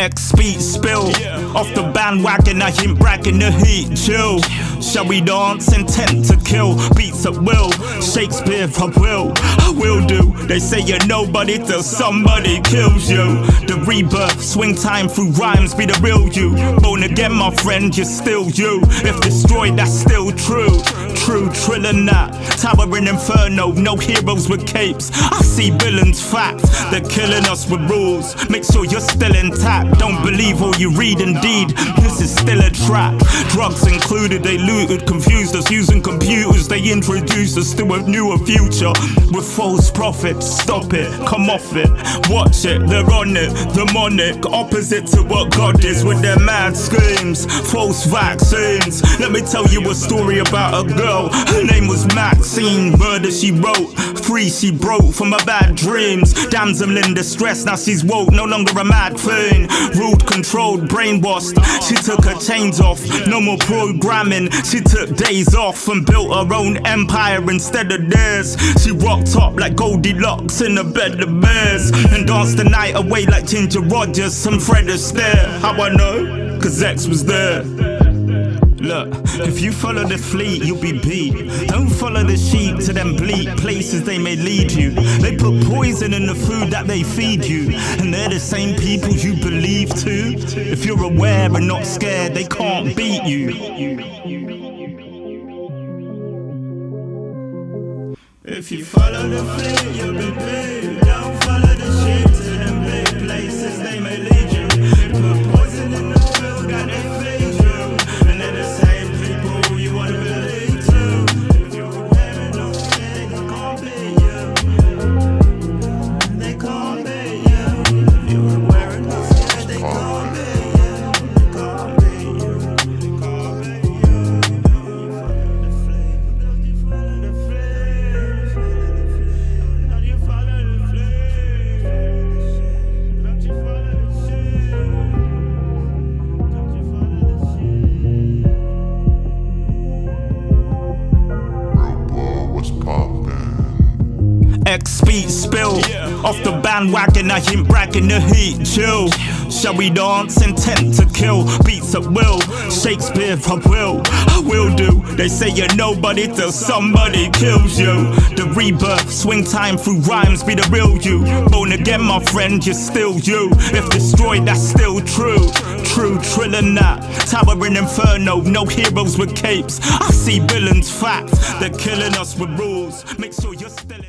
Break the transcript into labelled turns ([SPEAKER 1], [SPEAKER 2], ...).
[SPEAKER 1] X-speed spill off the bandwagon, I ain't bragging the heat, chill. Shall we dance? Intent to kill, beats at will. Shakespeare, I will do. They say you're nobody till somebody kills you. The rebirth, swing time through rhymes, be the real you. Born again, my friend, you're still you. If destroyed, that's still true. True, trilling that. Towering inferno, no heroes with capes. I see villains, fact. They're killing us with rules. Make sure you're still intact. Don't believe all you read, indeed. This is still a trap. Drugs included, they looted, confused us. Using computers, they introduced us to a newer future. With false prophets, stop it, come off it. Watch it, they're on it. Demonic, opposite to what God is with their mad schemes. False vaccines. Let me tell you a story about a girl. Her name was Maxine. Murder she wrote, free she broke from her bad dreams. Damsel in distress, now she's woke, no longer a mad thing. Ruled, controlled, brainwashed. She took her chains off, no more programming. She took days off and built her own empire instead of theirs. She rocked up like Goldilocks in a bed of bears, and danced the night away like Ginger Rogers and Fred Astaire. How I know? Cause X was there. Look, if you follow the fleet, you'll be beat. Don't follow the sheep to them bleak places they may lead you. They put poison in the food that they feed you, and they're the same people you believe to. If you're aware and not scared, they can't beat you. If you follow the fleet, you'll be beat. Don't follow the sheep to them bleak places they may lead you. Put poison in the food that they feed you. X-speed spill off the bandwagon, I ain't bragging the heat, chill. Shall we dance? Intent to kill, beats at will. Shakespeare, I will do. They say you're nobody till somebody kills you. The rebirth, swing time through rhymes, be the real you. Born again, my friend, you're still you. If destroyed, that's still true. True, trilling that. Towering inferno, no heroes with capes. I see villains, fact. They're killing us with rules. Make sure you're still in